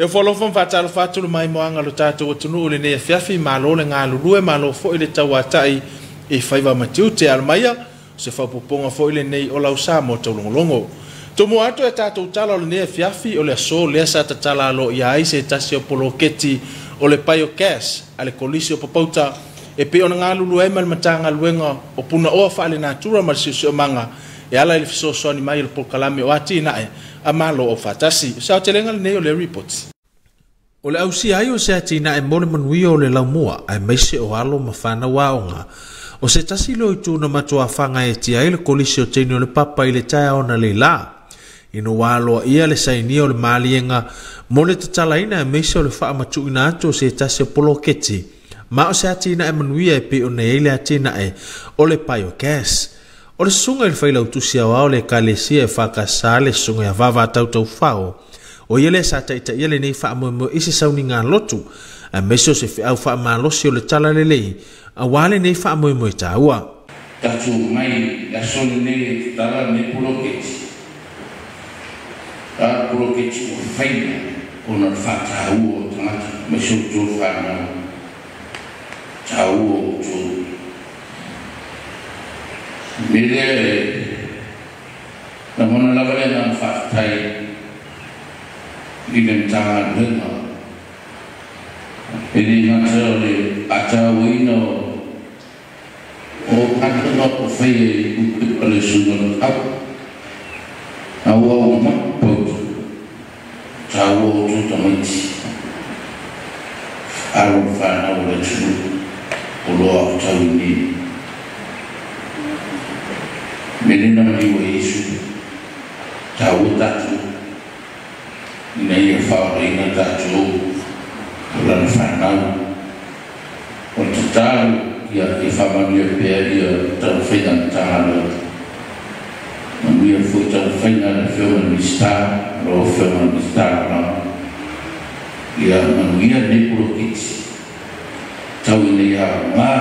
E folofon fatalo fatulu mai moanga lo tatou o tunu le ne fiafi malo le ngā lulue malo fo ile tauatai e whaiva matiu te almaia se whapoponga fo ile nei o lau sa mo taulongolongo. Tomo ato e tatou tala o le ne fiafi o le aso lea sa tatala alo ia ai se tasi o poloketi o le EFKS ale kolisi o papauta e pe ona ngā lulue ma le matanga luenga o puna oa whaale natura ma le sio manga e ala ili fisoso ni mai le pokalame o ati nae a malo o fatasi. Sao te lenga le nei o le reports. O le ausi ai o se ati nae mole manui o le laumua ai meise o alo mawhana waonga. O se tasi lo i tūna matua whanga e ti ai le kolisi o teini o le papa i le taia ona le la. Ino waloa ia le saini o le maalienga mo le tatalaina e meise o le wha matu ina atu o se tasi o poloketi. Ma o se ati nae manuia e pe o ne eile ati nae o le EFKS. O le sunga il whailau tusia wao le kalesia e whakasa le sunga ya vava tautau whao. O iele sa taita iele nei wha mo isi sauni ngā lotu. A meso se whiau wha malosi o le tala le lei. A wale nei wha mo i taua. Tatu mai a sone nei tala ne poloketi. A poloketi o whaina o na whata ua o tangata. Meso tō whanau. Ta ua o tō. Mire na mona lava na whakatai i le tanga luenga. E ni ngata o le ata wina o katana o whaia i ukipa le sunga na kau. A ua o mapautu, ta ua o tuta maiti. Aro whanau le tunu o loa o tawini. Menina maliwa Yesu tahu tatu ina ia whaoreina tatu ulan whanau o te tau ia e whamania pēr ia tau whaina tāna ia fui tau whaina na whioma ni star ro whioma ni star ia manuia nepuro kiti tau ina ia ngā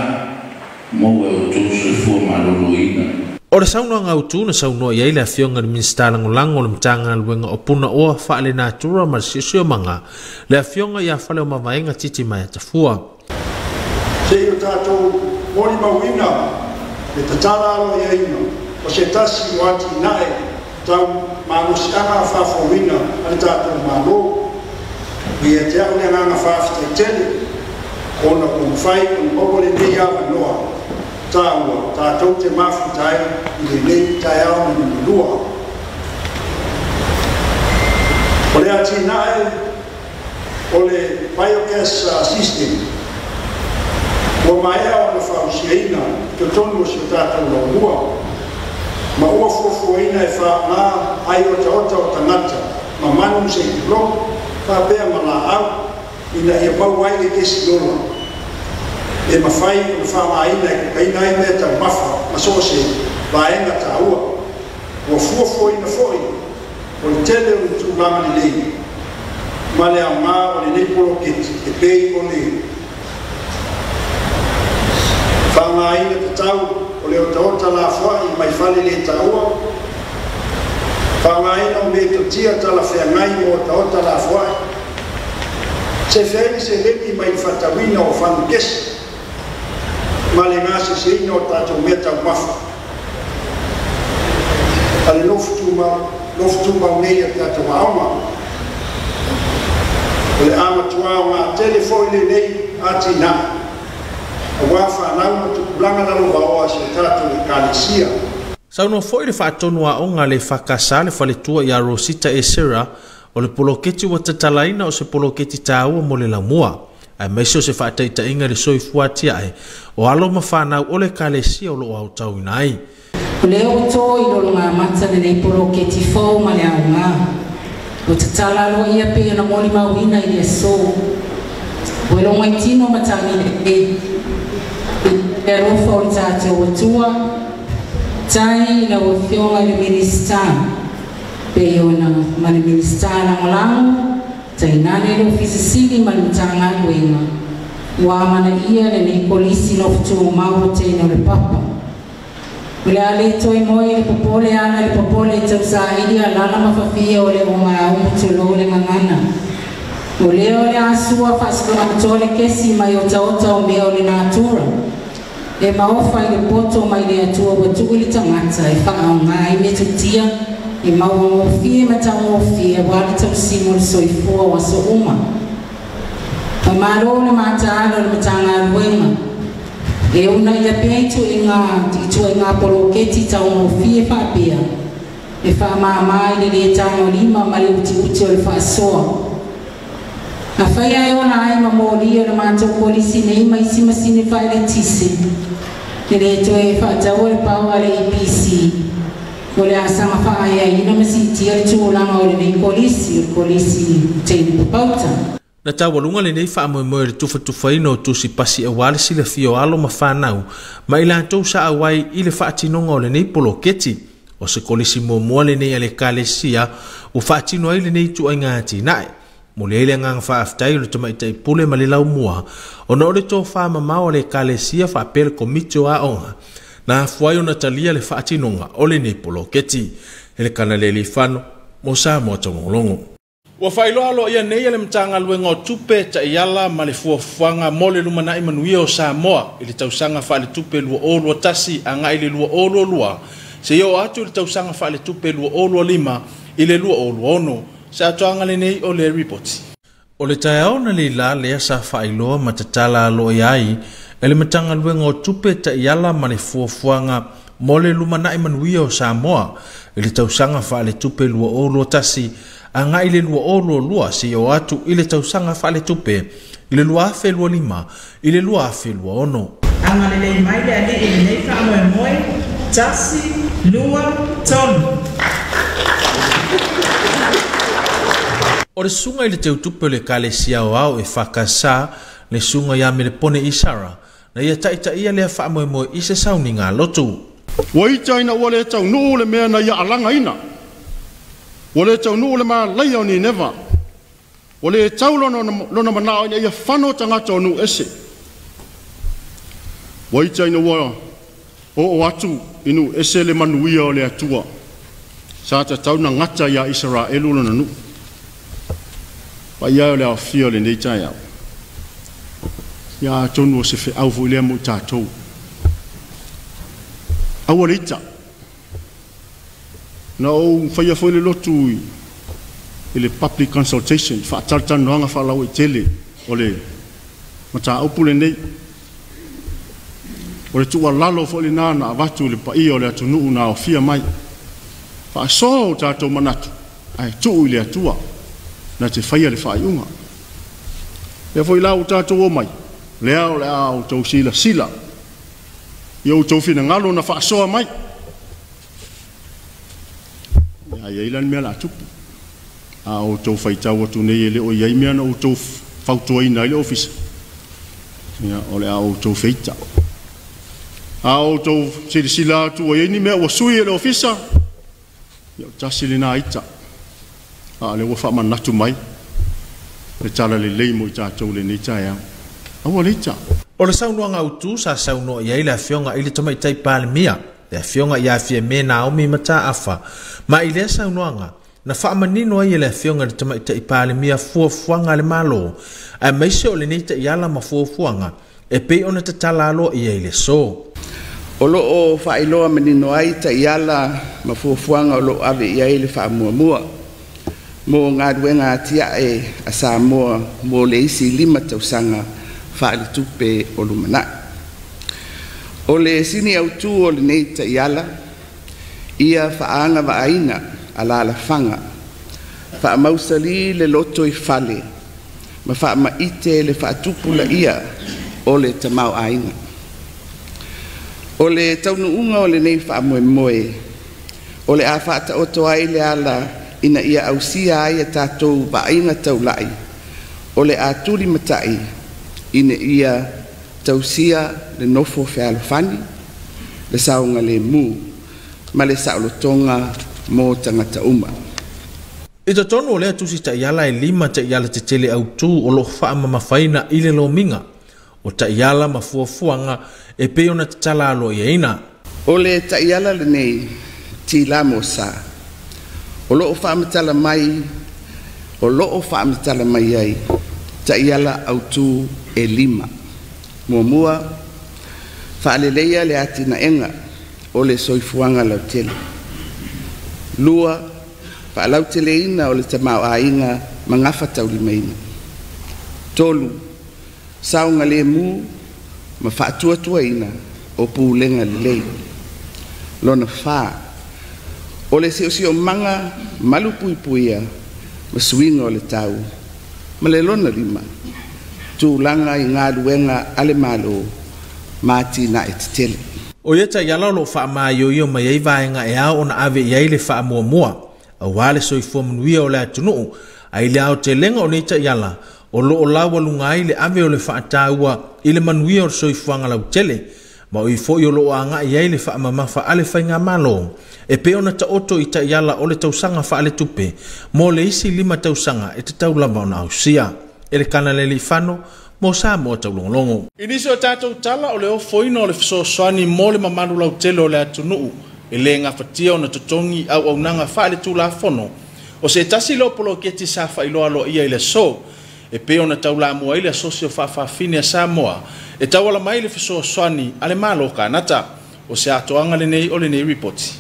moe o tōsu e fua maloloina. O le saunoa ngautu na saunoa iai le afionga le minista langolango le mtanga luenga o puna oa whaale natura ma le sisio manga le afionga ia whale o mavaenga titi mai atafua. Se i o tātou mori mawina le tatara alo ia ina o se tasi o ati nae tau manusi anga whafowina ale tātou malo ia te au le anga whafite tele ona kumwhai on obole nei awa noa tāua, tātou te mawhitai i le nei tai au ni lua. O le ati nae o le EFKS system o maea o le whausiaina te tonu o si o tātou laumua ma ua fuafuaina e wha ai o taota o tangata ma manu se i blok whapea ma la au ina ia pau ai e kesi lola. E mawhai o whamaina e kaina i mea tau mawha ma so se vaenga ta ua o fuafuaina foi o le tele o le tūlanga ni lei ma le au ngā o le nei poloketi e pei o le whamaina ta tau o le o taota la whai mai whale le ta ua whamaina o me to tia tala whea ngai o taota la whai se whaini se lemi mai whatawina o whanu kesi ma le ngā se seina o tātou mea tau mawha. Ale loftu mau nei a tātou aoma. O le amatua o ngā telefoni nei ati nā. A wafa nau o tukulanga nalo waoa se tātou i kālesia. Sauno foi le whātonua o ngā le whakasa le whaletua i a Rosita e Sera o le poloketi wa tatalaina o se poloketi tāua mo le laumua. A meso se whaataita inga le soifua tiae o alo mawhanau o le kalesia o lo au tau inai. O leo tō i lolo ngā mata le nei poloketi fōu ma le au ngā. O te tala lo ia pe ana moli mawina i le so. O e longa i tino matani le e. E rofa o le tātou o tua. Tai na o fionga i le minista. Pe i ona ma le minista langolango. Tai nane lo fisisili malutanga luenga. Wa mana ia le nei polisi no futu mau te ina le papa. Ule ale toi moi le popole ana le popole tau sa ili alana mafafia o le o ngā umutu lo le ngangana. O leo le asua whaasukona matole kesi mai o taota o mea o le nātura. E maofa i le poto mai le atua watu ili tangata e whakao ngai me tutia e maua ngofie matau ngofie wale tau simo le soifua wa so uma. Ma maro le mataalo le matanga luenga. E una ia peitu i ngā poloketi tau ngofie whapea. E wha maamai le le tano lima mali uti uti o le whaasoa. A whaia e ona ai mamori o le mātou polisi nei mai si masine whae le tisi. Le le to e whaatau le pau a le EPC. O le asanga whae a ina masiti a le tūlanga o le nei polisi teini papauta. Na tawalunga le nei wha moe le tufa ino tusi pasi e wale si le fio alo ma whanau, ma i lātou sa awai i le whaatinonga o le nei poloketi, o se kolisi mua le nei ale kālesia, o whaatino ai le nei tu ai ngāti nae. Mo le ele ngang whaaftai o le tamaitai pule ma le lau mua, o na o le tō whaamamao le kālesia whaapele komiti o a onga, na afuai o na talia le whaatinonga o le nei poloketi, ele kana le li whano, mo Samoa Taulogologo. Wa whailoalo ia nei le mtanga luenga o tupe ta iala ma le fuafuanga mo le lumanai manuia o Samoa i le tausanga wha le tupe lua olua tasi a ngai le lua olua lua. Se yo atu le tausanga wha le tupe lua olua lima i le lua olua ono. Sa atoanga le nei o le report. O le taiao na le la lea sa whailoa ma te tala alo iai e le mtanga luenga o tupe ta iala ma le fuafuanga mo le lumanai manuia o Samoa i le tausanga wha le tupe lua olua tasi a ngai le lua olo lua se o atu i le tausanga wha le tupe i le lua afe lua lima i le lua afe lua ono. Anga le nei mai le ali i le nei wha moe moe tasi lua tonu. O le sunga i le teu tupe le kālesia o au e whakasa le sunga ia me le pone isara na ia taita ia lea wha moe moe i se sauni ngā lotu. Waita ina ua le tau nuu le mea na ia alanga ina. Wale tau nuu le maa lai au ni newa. Wale tau lona manao ina ia whano tangata o nuu ese. Waita ina ua o atu inu ese le manuia o le atua. Sata tau na ngata ia Israelu lona nuu. Pa ia o le au fia o le neitai au. Ia tonu o se fe au fu lea mo tātou. Awa leita. Na o whaia foi le lotu i le public consultation, whaatartan noanga whalau i tele o le mata aupule nei. O le tua lalo foi le nana a watu le pa ia o le atunuu na o fia mai. Whaasoa o tātou manatu, ai tuu i le atua, na te whaia le whaiunga. Lea foi lau tātou o mai, lea o le au tau sila. Iau tau fina ngalo na whaasoa mai. Ia ilan mea la tupu. A o tau whaitau atu nei ele o iai mea na o tau whautua ina ile ofisa. Ia o le a o tau whaita. A o tau sirisila atu o iai ni mea o sui ele ofisa. Ia o tasili na aita. A le wafa manatu mai. Le tala le leimo i tātou le nei tae au. Awa leita. O le saunoanga utu sa sauno iai le afionga ili tamaitai pāle mea. Le afionga ia fie me na omi mata afa. Ma i le saunoanga, na whaamanino ai le afionga le tamaita i pāle mia fuafuanga le malo. A maise o le neita i ala ma fuafuanga, e pei ona te talalo i ai le so. O lo o whaailoa manino ai ta i ala ma fuafuanga o lo ave i ai le whaamuamua. Mo ngā ruenga atia e a Samoa mo le isi 5 tausanga whaali tupe o lumanai. O le sini au tu o le neita i ala, ia whaanga wa aina ala la whanga, wha mausali le loto i whale, ma wha maite le wha tupula ia o le tamau aina. O le taunuunga o le nei wha moe moe, o le a wha ta oto ai le ala ina ia au sia ai a tātou wa aina taulai, o le a turi matai ina ia tausia le nofo whealofani, le saunga le mu, ma le saulotonga mo tangata uma. I ta tonu o lea tusi ta iala e 5 ta iala te tele au tū o lo whaama mawhaina i le lo minga, o ta iala ma fuafuanga e peona te tala alo i eina. O le ta iala le nei ti la mo sa, o lo whaama tala mai o loo whaamitala mai ai ta iala au tū e 5 mua whaaleleia le atina enga o le soifuanga lau tele lua whaalau tele ina o le tamau a inga mangafa taulimaina tolu saunga le mu ma whaatua ina o pūlenga le lei lona wha o le sio manga malu puipuia ma suinga o le tau ma le lona 5 tūlanga i ngā luenga ale malo mati na e tele o ia tai ala lo fa ma yo mai ai vaenga e a ona ave ia le fa mua a wale soifua manuia o le atunu ai le au te lenga o nei tai ala o lo o lawa lunga i le ave o le fa ataua i le manuia o soifuanga lau tele ma o i fo i o lo anga ia le fa mamafa ale fainga malo e pe ona ta oto i tai ala o le tausanga fa ale tupe mo le isi 5 tausanga e te tau lava ona ausia e le kana le lifano mo Samoa Taulogologo. Inisi o tātou tala o le ofoina o le fesoasoani mo le mamalu lau tele o le atunuu e le gafatia ona totogi auaunaga faale tulafono o se tasi lo poloketi sa faailoalo ia i le so e pe ona taulamua ai le asosi o faafafine a Samoa e tauala mai le fesoasoani a le malo kanata o se atoaga lenei o lenei ripoti.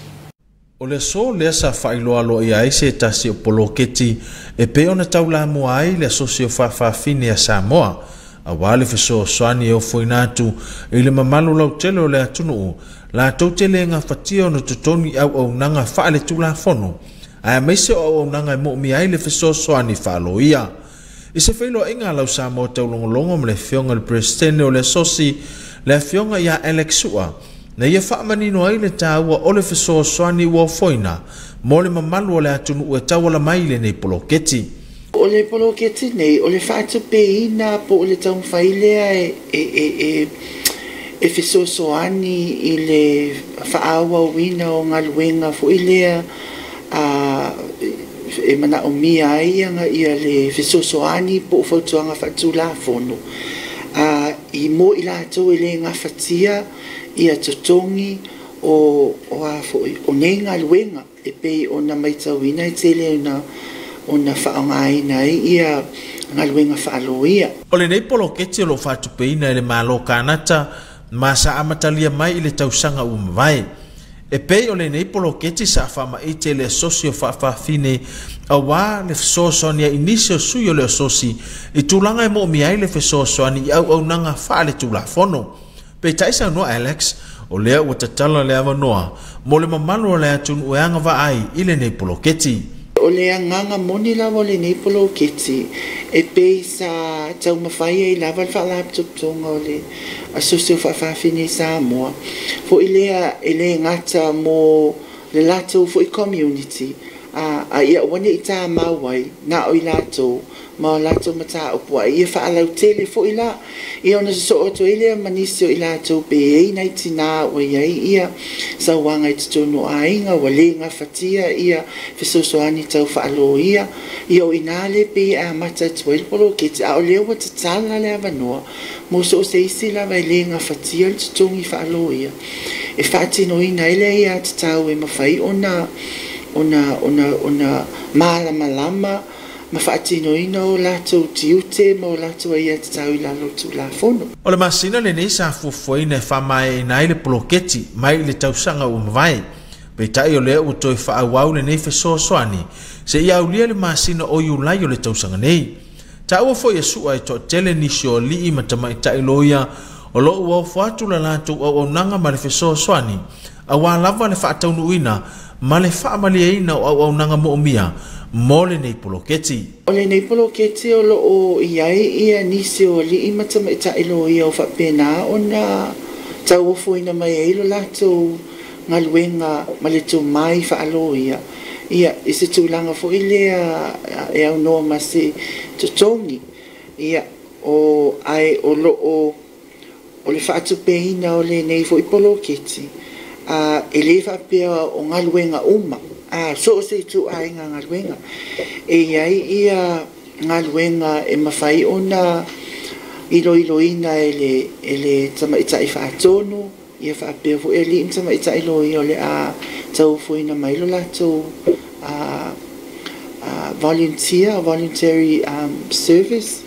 O le so lea sa faailoalo ia ai se tasi o poloketi e pe ona taulamua ai le asosi o faafafine a Samoa a wale fesoasoani e ofoina atu i le mamalu lau tele o le atunuu latou tele gafatia ona totoni auaunaga faale tulafono ae maise o auaunaga e moʻomia ai le fesoasoani faaloia i se failoaʻiga lau Samoa Taulogologo ma le afioga le presidente o le asosi le afioga ia Alex Sua na ia faamanino ai le tāua o le fesoasoani ua ofoina mo le mamalu o le atunuu e tauala mai i lenei poloketi. O le poloketi nei, o le whaatupeina po o le taumwhailea e fesoasoani i le whaawa wina o ngā luenga fo i lea e mana o mia ai anga ia le fesoasoani po o whautuanga whaatula fono. I mo i lātou e le ngā whatia i a totongi o nei ngā luenga e pei o na maitawina e tele ona whaongaina ia ngaluenga whaaloia. O le nei poloketi o lo whatupeina e le malo kanata ma sa amatalia mai i le tausanga umawai. E pei o le nei poloketi sa whama i te le asosi o whaafafine a wā le fesoasoani a inisi o sui o le asosi i tūlanga e mo miai le fesoasoani i au nanga whaale tulafono. Pei taisa no Alex o lea ua tatala le avanoa mo le mamalu o le atunu e anga vaai i le nei poloketi. O le anganga moni lawa le nei poloketi e pei sa tau mawhai e lava le whaalaptoptonga o le asosi o whaafafine Samoa. Fo i lea e le ngata mo le latou fo i community a ia wane i tā mawai na o i latou ma o latou mata opua ia whaalau tele fo i la ia ona so o to ilea manisio i latou pe ei nei tina o iai ia sa wanga i tutono a inga wa le ngā whatia ia fesoasoani tau whaalo ia o inale pe a mata tuel poloketi a o leo wa tatala le avanoa mo so o se isi la vai le ngā whatia i tutongi whaalo ia e whaatino ina ele ia tatau e mawhai ona malama ma whaatino ina o latou tiute ma o latou ia tatau i la lotu la fono. O le masina le nei sa fuafuaina e whamae i nai le poloketi mai le tausanga o mawai. Pei tai o lea o toi whaauau le nei fesoasoani se ia ulia le masina o iulai o le tausanga nei. Ta ua foi e sua e to tele nisi o li i matamai tai loia o lo ua fuatu la latou au nanga ma le fesoasoani a wā lava le whaataunuina ma le whaamaliaina o au nanga mo'omia mo le nei poloketi. O le nei poloketi o lo o iai ia nisi o li i matamai tai loia o whapena o na tau ofoina mai eilo latou ngaluenga ma le tō mai whaalo ia i se tūlanga fo ilea e au noa ma se totongi ia o ai o lo o le whaatupeina o le nei fo i poloketi e le whapea o ngaluenga uma so o se tu ai ngaluenga e iai ia ngaluenga e mawhai ona iloina e le tamaitai whaatonu ia whaapea fo e li im tamaitai loi o le a tau fuina mai lo latou voluntary service.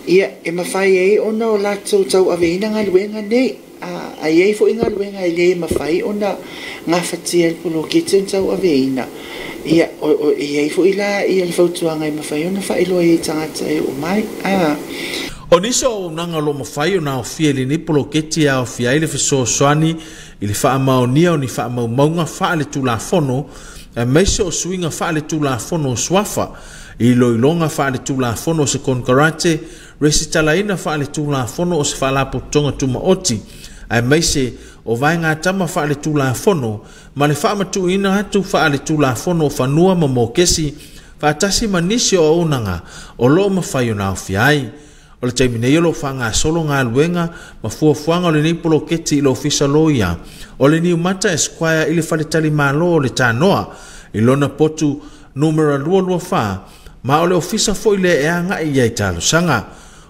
Ia e mawhai e ona o lato tau aveina ngā luenga nei. A iei fo inga luenga e le mawhai ona ngā whatia polo kete tau aveina. Ia o iei fo ila ia le fautuanga e mawhai ona whaelo e tangata e o mai. O niso o nanga lo mawhai o nao fia li ni polo kete a o fia ile fiso soani ili wha mao nia o ni wha mao maunga wha le tula fono e meise o suinga wha le tula fono swafa i loilonga wha le tula fono se konkarate resitalaina wha le tula fono o se wha lapo tonga tuma oti e meise o vai ngā tama wha le tula fono ma le wha matu ina hatu wha le tula fono o whanua ma mo kesi wha tasi manisi o unanga o lo mawhai o nao fia ai. O le taimi nei lo whanga solo ngā luenga ma fuafuanga o le nipolo keti i lo ofisa loia. O le niu mata esquire ili whaletali malo o le tānoa i lona potu numera lua wha ma o le ofisa fo i le eanga i ei talo sanga.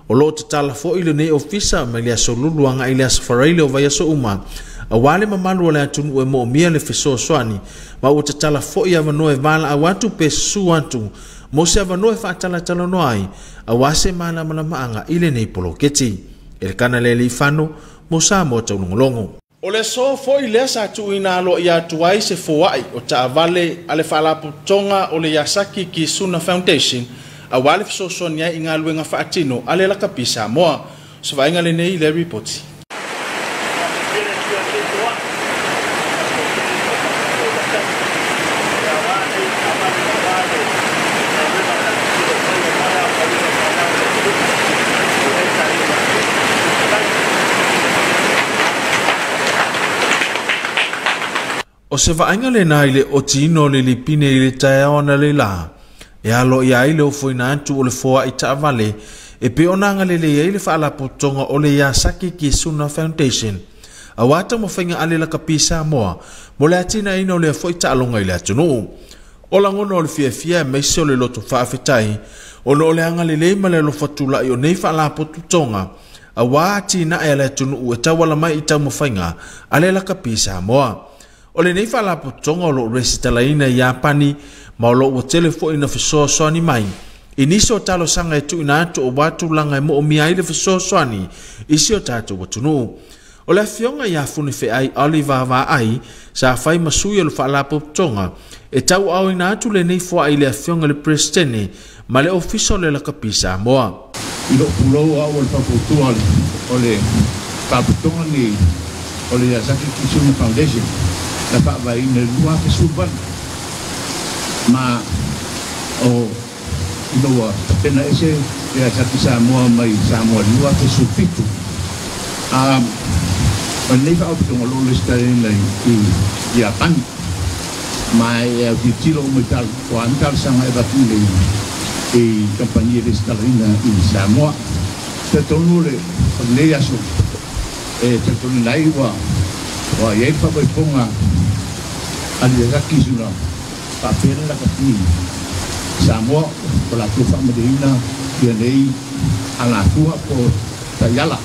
O lo te tala fo i le nei ofisa ma le aso luluanga i le asafaraile o vai aso uma. A wale mamalu o le atunu e mo mia le fiso soani ma o te tala fo i avano e vala a watu pe su atu mo se avano e whaatala tala noai a wase mana maanga ile nei polo keti. E le kana le li whano mo sa mo taulongolongo. O le so fo i le sa tu ina alo i atuai se foai o ta avale ale whalapu tonga o le Yasaki ki Suna Foundation a wale fiso sonia i ngā luenga whaatino ale la kapi Samoa. So vainga le nei le repoti. O se vainga le nai le o tino le lipine i le taeaona le la. E alo i aile o foina antu o le foa i taavale. E pe onanga le le le whaalapo tonga o le Yasaki ki Suna Foundation. A wata mo whainga ale la kapi Samoa. Mo le atina ina o le fo i taalonga i le atunu. O langono o le fia meise o le loto whaafetai. O le anga le ma le lo fatula i o nei whaalapo tonga. A wati na e le atunu u e tawala mai i tau mo whainga ale la kapi Samoa. O le nei whaalapo tonga o lo resitalaina i Japani ma o lo ua telefo ina fisoa soani mai. I nisi o talo sanga e tu ina atu o watu langa e mo o mia ile fisoa soani isi o tato watunu. O le fionga i afuni fe ai Oliver va ai sa fai masui o le whaalapo tonga e tau au ina atu le nei fua i le fionga le prestene ma le ofisa o le lakapi Samoa. I lo pulou au o le paputua o le paputonga ni o le Yasaki ki Suna Foundation. La whaavai ina lua ke suban. Ma o inoa pena ese e Yasaki Samoa mai Samoa lua ke supitu. O nei whaopitonga lo le starina i Japani. Ma e au titilo o mai tal o antal sanga e batile i kampania le starina i Samoa. Te tonu le nei aso e te tonu nai wa iei whawaiponga ali Yasaki Suna papere la kapi Samoa o la tufa madeina kia nei ala tua po tayala.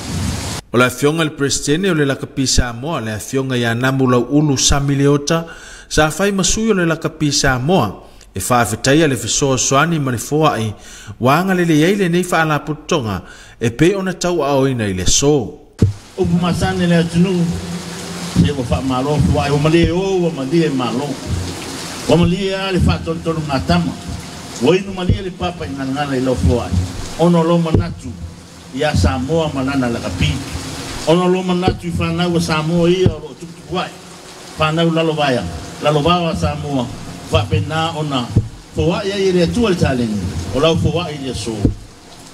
O la fionga le prestene o le lakapi Samoa le fionga ya namu lau ulu samiliota sa fai masui o le lakapi Samoa e whaafetai le fisoa soani ma le foai wanga le iei le nei whaala putonga e pe ona tau aoina i le so. O pumasane le atunu e wa wha malo wa malie o wa malie malo wa malie ale wha tontonu ngā tama wa inu malie le papa i ngana i lo foai ono lo manatu ia Samoa manana la kapi ono lo manatu i whanau wa Samoa ia o tukutu wai whanau lalo vawa Samoa wa pena ona foai ia i rea tua le talengi o lau foai i le so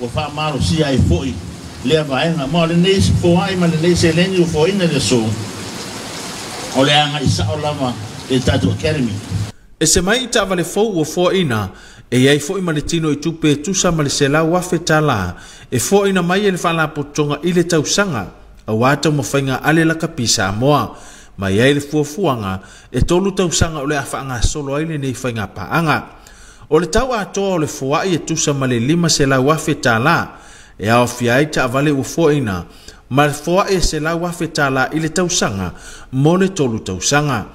wa wha malo si ai foi lea vaenga ma le neisi foai ma le neisi eleni o foi na le so o le anga isa o lama e Tato Academy. E se mai i tawa le fau o fo ina e iei fo i maletino i tupe tusa ma le se lau wafe tala e fo ina mai e le whaalapo tonga i le tausanga a wata mawhainga ale la kapi Samoa ma iei le fuafuanga e tolu tausanga o le awhaanga solo aile nei whainga paanga. O le tau atoa o le fuai e tusa ma le 5 se lau wafe tala e ao fiai ta avale o fo ina ma le fuai e se lau wafe tala i le tausanga mo le tolu tausanga.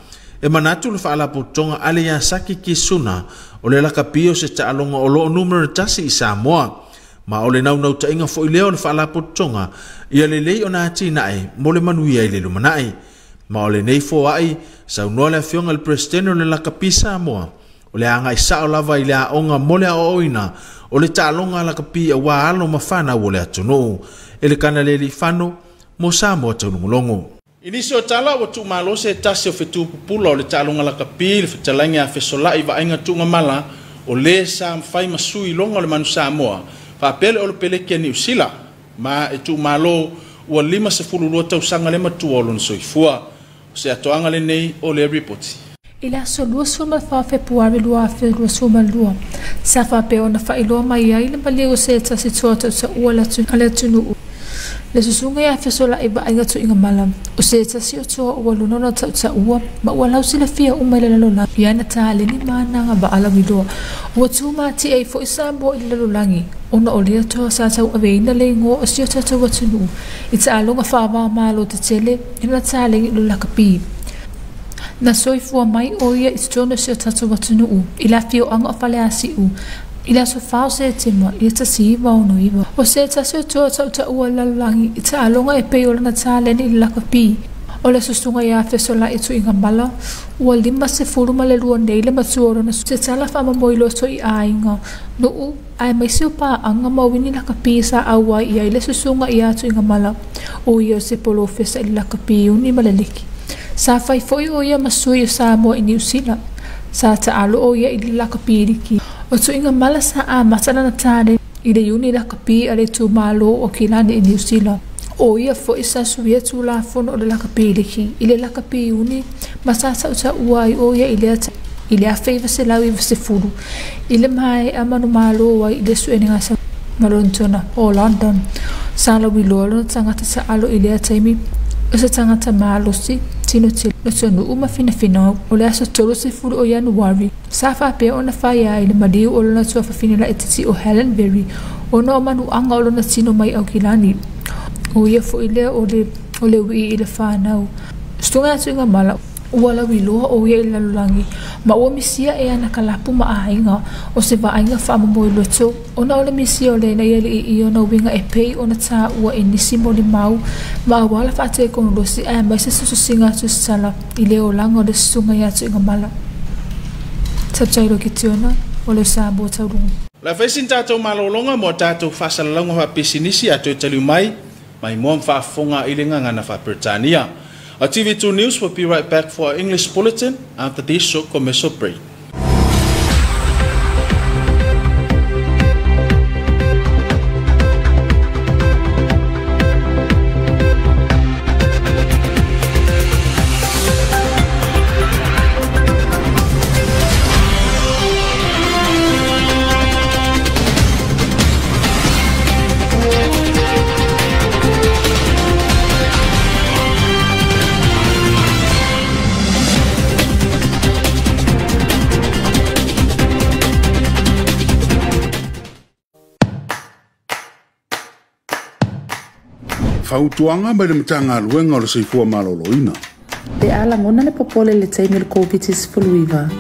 e manatu le whaalapotonga ale ia saki ki suna o le lakapio se taalonga o loo numero tasi I Samoa. Ma o le nau tainga fo I leo le whaalapotonga ia le lei o na ati nae mo le manuia I le lumanai. Ma o le nei fo ai sa unua le afionga le presidente o le lakapi Samoa o le anga I sao lava I le aonga mo le aoina o le taalonga lakapi a wa alo mawhana o le atunu e le kana le li whano mo Samoa taulongolongo. Inisi o tala o tu malo se tasi o fetu pupula o le taalonga lakapi le fetalangi a fesola I vaenga tunga mala o le sa mwhai masui longa o le manu Samoa pa pele o le pele kia New Zealand ma e tu malo ua 5 tausanga le matua o lona soifua o se atoanga le nei o le report. Ila so lua suma fa Februari lua fe lua suma lua sa fa pe ona fa ilo mai ai le bali o se tasi tota sa ua la tunu le susunga ya fesola iba ai gatu inga malam o se tasi o toa ua lunona ta ua ma ua lau sila fia umai le lona piana ta le ni mana nga ba ala widoa ua tuma ti ei fo isambo I le lulangi ona o lea toa sa tau aveina le ngo o sio tata watunu I ta alonga whawa malo te tele ina ta lengi lulakapi na soifua mai o ia I tona sio tata watunu I la fio anga o fale asi Ila so fao se tema I ta siva o no iwa o se ta sio toa tau ta ua lalangi I ta alonga e peo lana ta leni I lakapi o le susunga ia fesola I tu inga mala ua 5 ma le lua nei le matuoro na se tala whama moilo so I ainga no ai mai siu pa anga mawini lakapi sa awa ia I le susunga ia tu inga mala o ia se polo fesa I lakapi uni maleliki sa fai foi o ia masui o Samoa I New Zealand sa ta alo o ia I lakapi riki o tu inga mala sa a matana na tane I le uni lakapi a le tu malo o kilani I New Zealand o ia fo isa suia tu la fono o le lakapi riki I le lakapi uni masasa uta uai o ia I le a feiva se lau I se furu I le mai a manu malo wai I le suene ngasa malontona o London sa la wilolo tangata sa alo I le a taimi o se tangata malo si tino tilo no tonu uma fina o le aso tolo se furu o Januari sa fa pe ona fai ai le madiu o lona tua fafine la etiti o Helen Berry o no manu anga o lona tino mai au kilani o ia fo ile o le wi I le whanau stunga atu inga mala ua wiloa o ia I lalulangi ma ua misia e ana kalapu ma ainga o se vainga whaamamoi loto ona o le misia o le na ia I ona winga e pei ona ta ua e nisi mo li mau ma wala whaate kono losi a mai se susinga atu sala I leo langa o le sunga ia atu inga mala tapchairo ki tiona o le Samoa taurungu La fesin tātou malolonga mo tātou whasalalonga wha pisinisi ato taliu mai moa mwhaafonga I le ngangana wha Britannia. Our TV2 News will be right back for our English bulletin after this short commercial break. Fautuanga mai le matanga luenga o le seifua maloloina. Te ala ngona le popole le taimi le Komiti Faamisionare.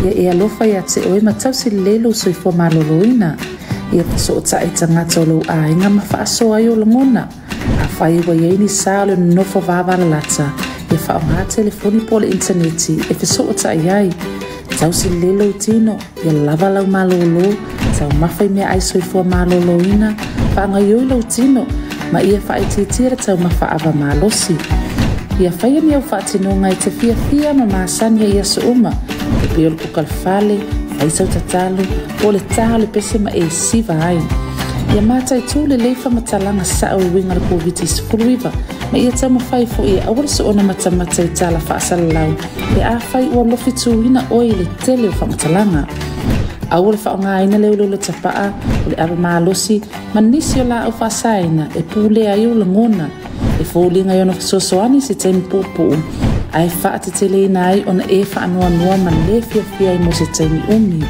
Ia e alofa ia te oe matau si lelo seifua maloloina. Ia paso o tae tangata o lau ainga ma whaaso ai o langona. A whai wa iei ni saa le nofo vāwara lata. Ia whao ngā telefoni po le interneti e paso o tae ai. Tau si lelo tino, ia lava lau malolo. Tau mawhai mea ai seifua maloloina. Whaangai oi lau tino. Ma ia whaititira tau mawhaawa malosi. Ia whaia ni au whaatino ngai te fia ma maasania ia so uma. E peol kukalfale, whaisau tatalu, o le taha le pese ma e siva ai. Ia mātai tū le leifa matalanga sao I winga le Komiti Faamisionare. Ma ia tau mawhai fo ia awara so ona matamata I tala whaasala lau. E a whai ua lofi tūina oi le tele o whamatalanga. Awole whaonga ina leo le tapaa o le awa malosi ma nisi o la au whaasaina e pūle ai o langona e fōlinga i ona whasosoani se taimi pōpō ai whaate tele ina ai ona e whaanoa ma le fia I mo se taimi umi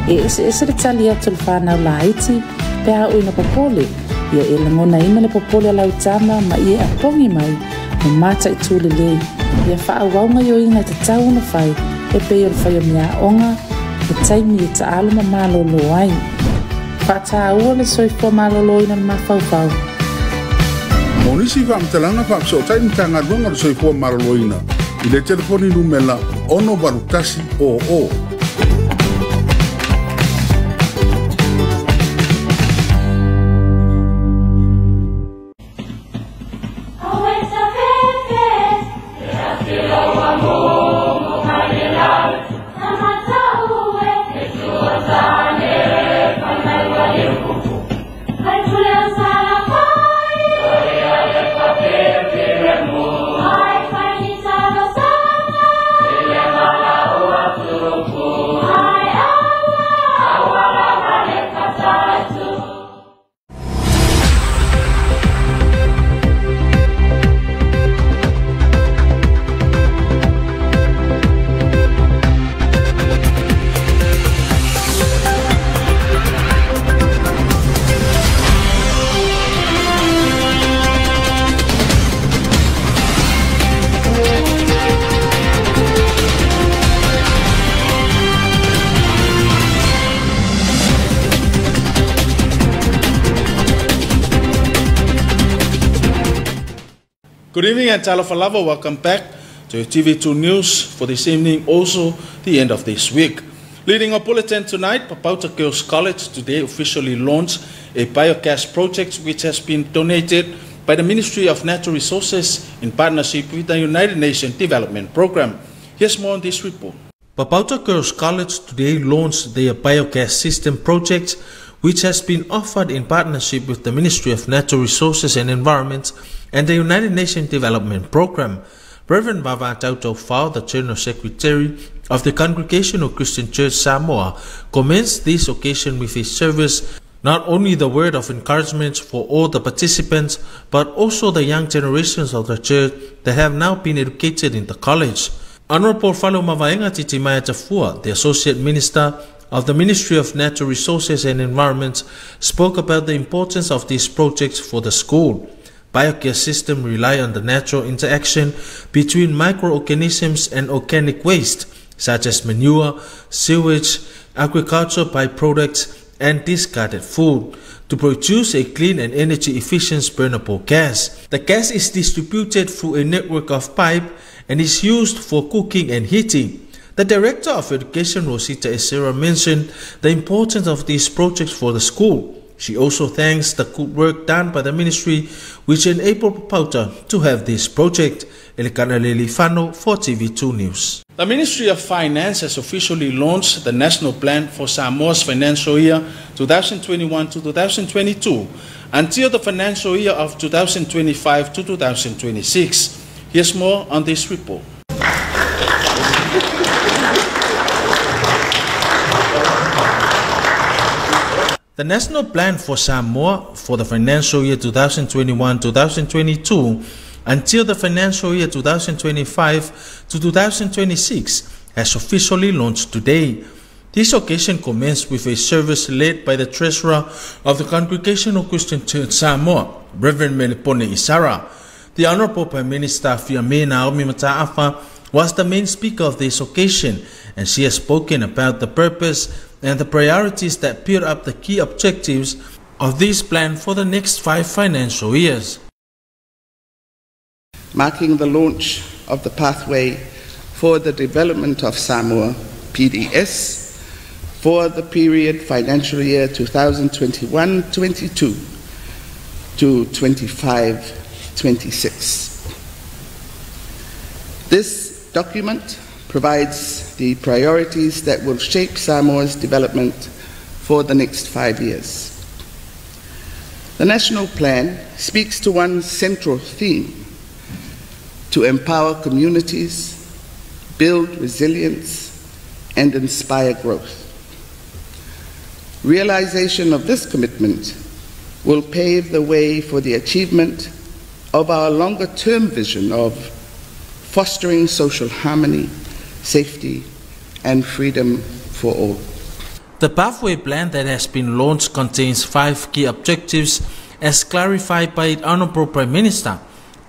e ese le tali atu le whanau la iti pe a o ina popole ia e langona ina le popole lau tama ma ia a pongi mai ma mata I tūle lei Ia whaauaunga yo inga te tau na whai e pei o whai o mea onga e taimi e ta aluma malolo ai. Whata ua le soifua malolo ina na mawhauwhau. Monisi whaamtalanga whaapso taimi tanga runga le soifua malolo ina i le telefoni numela ono barutasi o. Good evening and Talafalava, welcome back to TV2 News for this evening, also the end of this week. Leading our bulletin tonight, Papauta Girls College today officially launched a biogas project which has been donated by the Ministry of Natural Resources in partnership with the United Nations Development Program. Here's more on this report. Papauta Girls College today launched their biogas system project which has been offered in partnership with the Ministry of Natural Resources and Environment and the United Nations Development Program. Reverend Vava Tauto Fao, the General Secretary of the Congregational Christian Church Samoa, commenced this occasion with his service, not only the word of encouragement for all the participants, but also the young generations of the church that have now been educated in the college. Honorable Falo Mavaenga Titimaya Tafua, the Associate Minister of the Ministry of Natural Resources and Environment, spoke about the importance of these projects for the school. Biogas systems rely on the natural interaction between microorganisms and organic waste, such as manure, sewage, agricultural byproducts, and discarded food, to produce a clean and energy-efficient burnable gas. The gas is distributed through a network of pipe and is used for cooking and heating. The Director of Education, Rosita Esera, mentioned the importance of these projects for the school. She also thanks the good work done by the ministry which enabled Papauta to have this project. Elikana Lelifano for TV2 News. The Ministry of Finance has officially launched the National Plan for Samoa's financial year 2021 to 2022 until the financial year of 2025 to 2026. Here's more on this report. The National Plan for Samoa for the financial year 2021-2022 until the financial year 2025 to 2026 has officially launched today. This occasion commenced with a service led by the Treasurer of the Congregational Christian Church Samoa, Reverend Melipone Isara. The Honorable Prime Minister Fiame Naomi Mataafa was the main speaker of this occasion, and she has spoken about the purpose and the priorities that build up the key objectives of this plan for the next 5 financial years. Marking the launch of the Pathway for the Development of Samoa, PDS, for the period financial year 2021-22 to 25-26. This document provides the priorities that will shape Samoa's development for the next 5 years. The National Plan speaks to one central theme: to empower communities, build resilience, and inspire growth. Realization of this commitment will pave the way for the achievement of our longer-term vision of fostering social harmony, safety, and freedom for all. The Pathway Plan that has been launched contains 5 key objectives as clarified by the Honorable Prime Minister.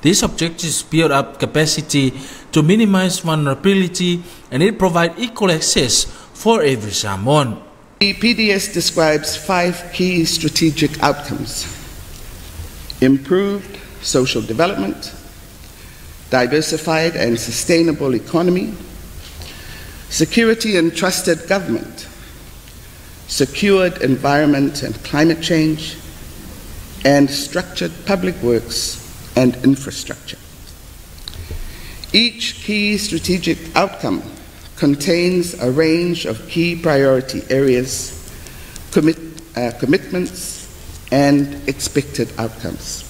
These objectives build up capacity to minimize vulnerability, and it provides equal access for every Samoan. The PDS describes 5 key strategic outcomes: improved social development, diversified and sustainable economy, security and trusted government, secured environment and climate change, and structured public works and infrastructure. Each key strategic outcome contains a range of key priority areas, commitments, and expected outcomes.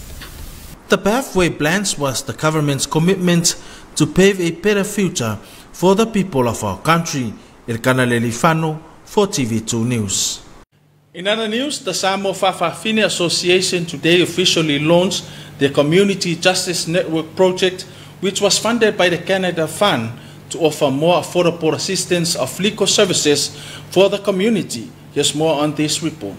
The pathway plans was the government's commitment to pave a better future for the people of our country. Elkana Lelifano for TV2 News. In other news, the Samoa Faafafine Association today officially launched the Community Justice Network project, which was funded by the Canada Fund to offer more affordable assistance of legal services for the community. Here's more on this report.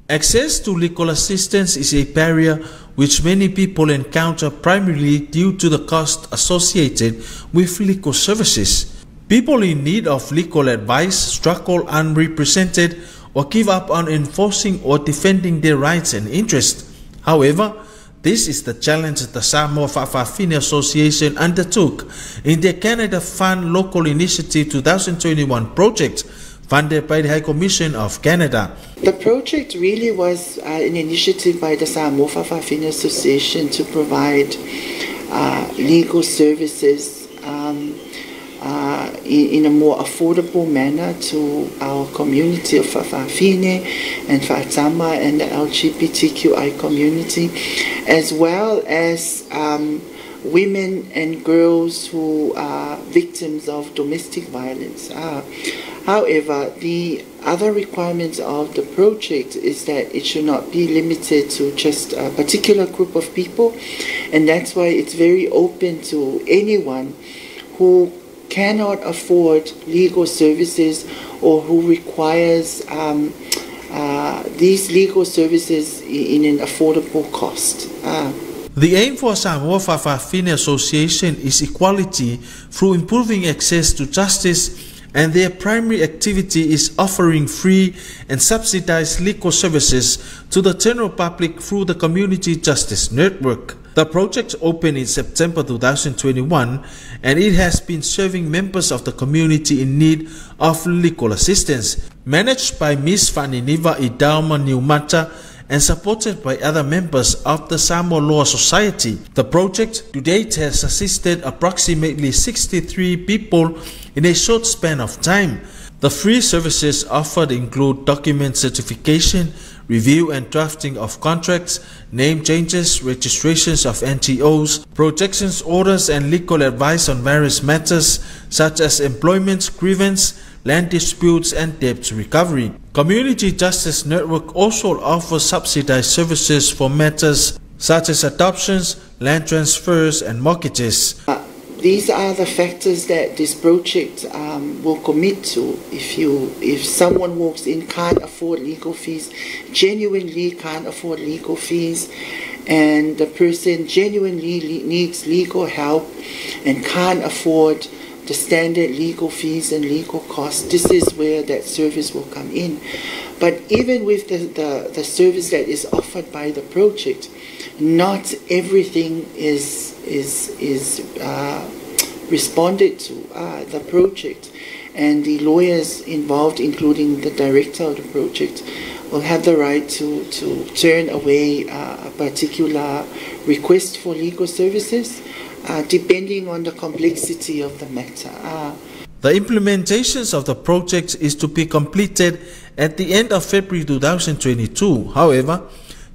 Access to legal assistance is a barrier which many people encounter primarily due to the cost associated with legal services. People in need of legal advice struggle unrepresented or give up on enforcing or defending their rights and interests. However, this is the challenge the Samoa Faafafine Association undertook in the Canada Fund Local Initiative 2021 project funded by the High Commission of Canada. The project really was an initiative by the Samoa Faafafine Association to provide legal services in a more affordable manner to our community of Faafafine and Fa'atama and the LGBTQI community, as well as women and girls who are victims of domestic violence. However, the other requirements of the project is that it should not be limited to just a particular group of people, and that's why it's very open to anyone who cannot afford legal services or who requires these legal services in an affordable cost. The aim for Samoa Faafafine Association is equality through improving access to justice, and their primary activity is offering free and subsidized legal services to the general public through the Community Justice Network. The project opened in September 2021, and it has been serving members of the community in need of legal assistance. Managed by Ms. Faniniva Idauma Niumata and supported by other members of the Samoa Law Society, the project to date has assisted approximately 63 people in a short span of time. The free services offered include document certification, review and drafting of contracts, name changes, registrations of NGOs, protections orders, and legal advice on various matters such as employment, grievance, land disputes, and debt recovery. Community Justice Network also offers subsidized services for matters such as adoptions, land transfers, and mortgages. These are the factors that this project will commit to. If someone walks in, can't afford legal fees, genuinely can't afford legal fees, and the person genuinely needs legal help and can't afford the standard legal fees and legal costs, this is where that service will come in. But even with the service that is offered by the project, not everything is responded to. The project and the lawyers involved, including the director of the project, will have the right to turn away a particular request for legal services, depending on the complexity of the matter. The implementations of the project is to be completed at the end of February 2022. However,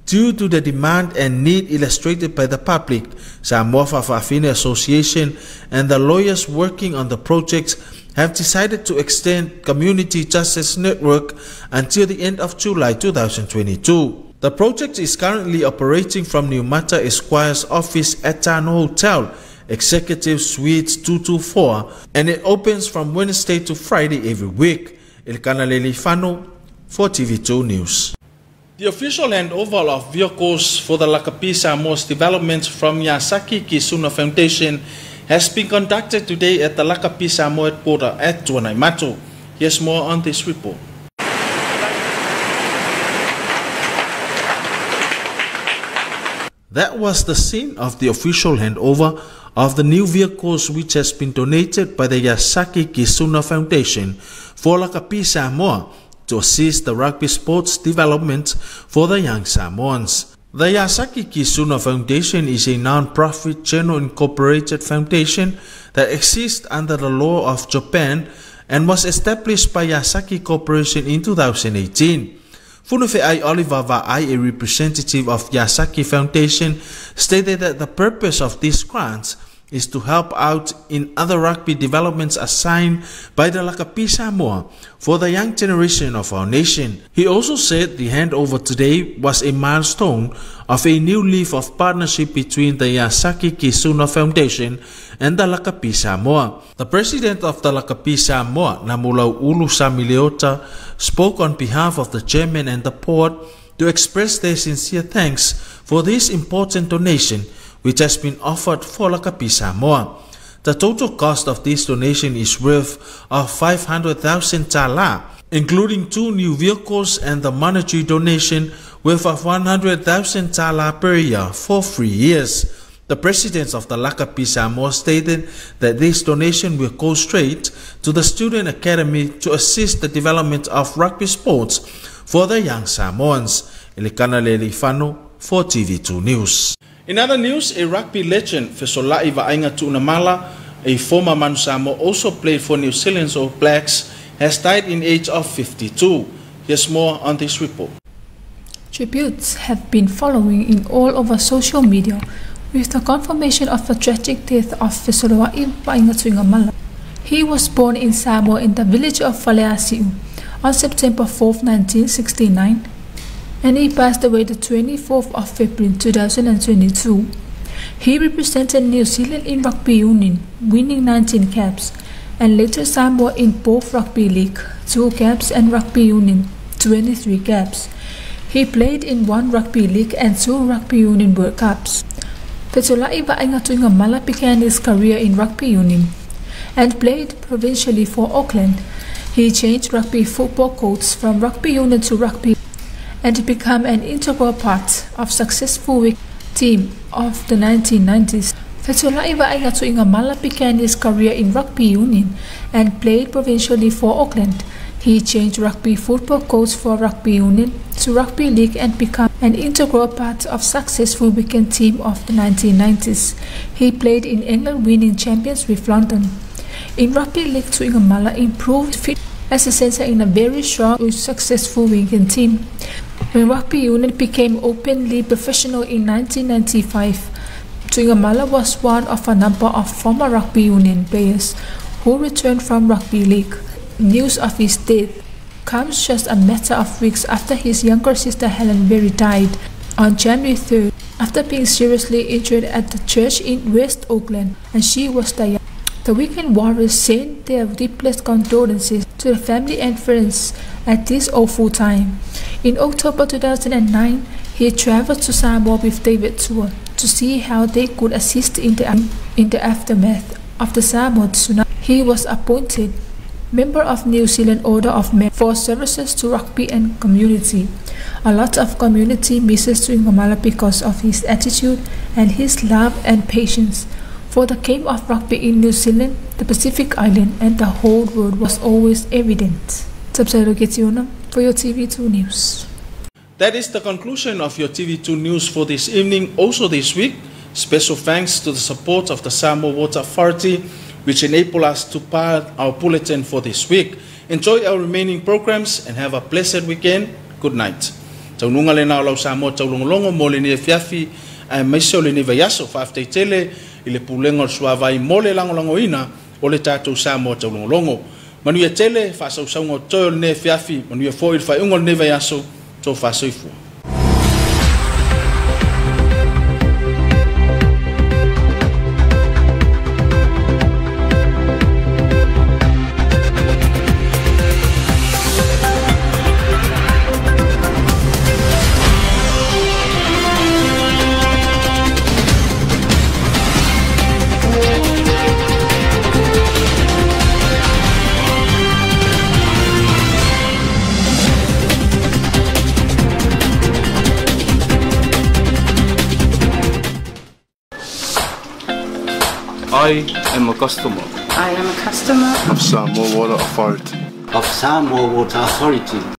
due to the demand and need illustrated by the public, Samoa Faafafine Association and the lawyers working on the project have decided to extend Community Justice Network until the end of July 2022. The project is currently operating from Niumata Esquire's office at Tano Hotel, Executive Suites 224, and it opens from Wednesday to Friday every week. Elkana Lelifano for TV2 News. The official handover of vehicles for the Lakapi Samoa's development from Yasaki Kisuna Foundation has been conducted today at the Lakapi Samoa headquarters at Tuanaimato. Here's more on this report. That was the scene of the official handover of the new vehicles which has been donated by the Yasaki Kisuna Foundation for Lakapi Samoa to assist the rugby sports development for the young Samoans. The Yasaki Kisuna Foundation is a non-profit general incorporated foundation that exists under the law of Japan and was established by Yasaki Corporation in 2018. Funufe'ai Oliver Va'ai, a representative of Yasaki Foundation, stated that the purpose of these grants is to help out in other rugby developments assigned by the Lakapi Samoa for the young generation of our nation. He also said the handover today was a milestone of a new leaf of partnership between the Yasaki Kisuna Foundation and the Lakapi Samoa. The president of the Lakapi Samoa, Namulau Ulu Samileota, spoke on behalf of the chairman and the board to express their sincere thanks for this important donation which has been offered for Lakapi Samoa. The total cost of this donation is worth of 500,000 tala, including 2 new vehicles and the monetary donation worth of 100,000 tala per year for 3 years. The president of the Lakapi Samoa stated that this donation will go straight to the Student Academy to assist the development of rugby sports for the young Samoans. Elikana Lelifano for TV2 News. In other news, a rugby legend, Fesola'i Va'ainga Tu'unamala, a former Manu Samoa also played for New Zealand's All Blacks, has died in age of 52. Here's more on this report. Tributes have been following in all over social media with the confirmation of the tragic death of Fesola'i Va'ainga Tu'unamala. He was born in Samoa in the village of Faleasi'u on September 4, 1969. And he passed away the 24th of February 2022. He represented New Zealand in rugby union, winning 19 caps, and later Samoa in both rugby league, 2 caps, and rugby union, 23 caps. He played in 1 rugby league and 2 rugby union World Cups. Fesola'i Va'ainga Tu'ungamala began his career in rugby union and played provincially for Auckland. He changed rugby football codes from rugby union to rugby and become an integral part of successful team of the 1990s. Fesola'i Va'ainga Tu'ungamala began his career in rugby union and played provincially for Auckland. He changed rugby football codes for rugby union to rugby league and became an integral part of successful weekend team of the 1990s. He played in England, winning champions with London. In rugby league, Tu'ungamala improved fit as a centre in a very strong, successful weekend team. When rugby union became openly professional in 1995, Tu'ungamala was one of a number of former rugby union players who returned from rugby league. News of his death comes just a matter of weeks after his younger sister Helen Berry died on January 3rd after being seriously injured at the church in West Auckland, and she was the Weekend Warriors sent their deepest condolences to the family and friends at this awful time. In October 2009, he traveled to Samoa with David Tua to see how they could assist in the aftermath of the Samoa tsunami. He was appointed member of New Zealand Order of Merit for services to rugby and community. A lot of community misses Tu'ungamala because of his attitude and his love and patience for the game of rugby in New Zealand, the Pacific Island, and the whole world was always evident. Taulogologo for your TV2 News. That is the conclusion of your TV2 News for this evening. Also this week, special thanks to the support of the Samoa Water Authority, which enable us to power our bulletin for this week. Enjoy our remaining programs and have a blessed weekend. Good night. Taununga le nao lau Samoa Taulogologo mo le ni fiafi ai maiso le ni vaiaso whaafteitele i le pulenga o suavai mo le langolangoina o le tātou Samoa Taulogologo. Manuia tele whaasausanga o toi o le ne fiafi, manuia fo i le whaiunga o le ne vaiaso tō whaasoifua. I am a customer. I am a customer of Samoa Water Authority. Of Samoa Water Authority.